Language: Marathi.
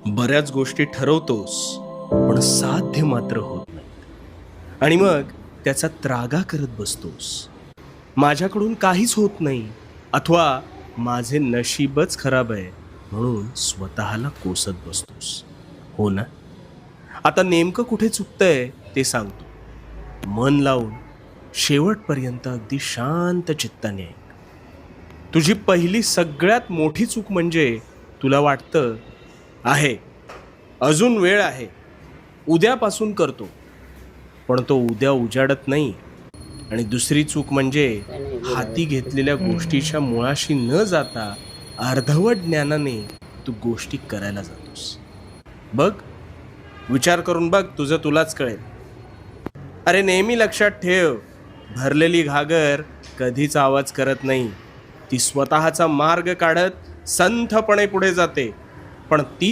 बऱ्याच गोष्टी ठरवतोस पण साध्य मात्र होत नाही आणि मग त्याचा त्रागा करत बसतोस. माझ्याकडून काहीच होत नाही अथवा माझे नशीबच खराब आहे म्हणून स्वतःला कोसत बसतोस. हो ना? आता नेमकं कुठे चुकतंय ते सांगतो. मन लावून शेवटपर्यंत अगदी शांत चित्ताने ऐक. तुझी पहिली सगळ्यात मोठी चूक म्हणजे तुला वाटतं आहे, अजून वेळ आहे, उद्यापासून करतो, पण तो उद्या उजाडत नाही. आणि दुसरी चूक म्हणजे हाती घेतलेल्या गोष्टीच्या मुळाशी न जाता अर्धवट ज्ञानाने तू गोष्टी करायला जातोस. बघ, विचार करून बघ, तुझं तुलाच कळेल. अरे नेहमी लक्षात ठेव, भरलेली घागर कधीच आवाज करत नाही. ती स्वतःचा मार्ग काढत संथपणे पुढे जाते. पण ती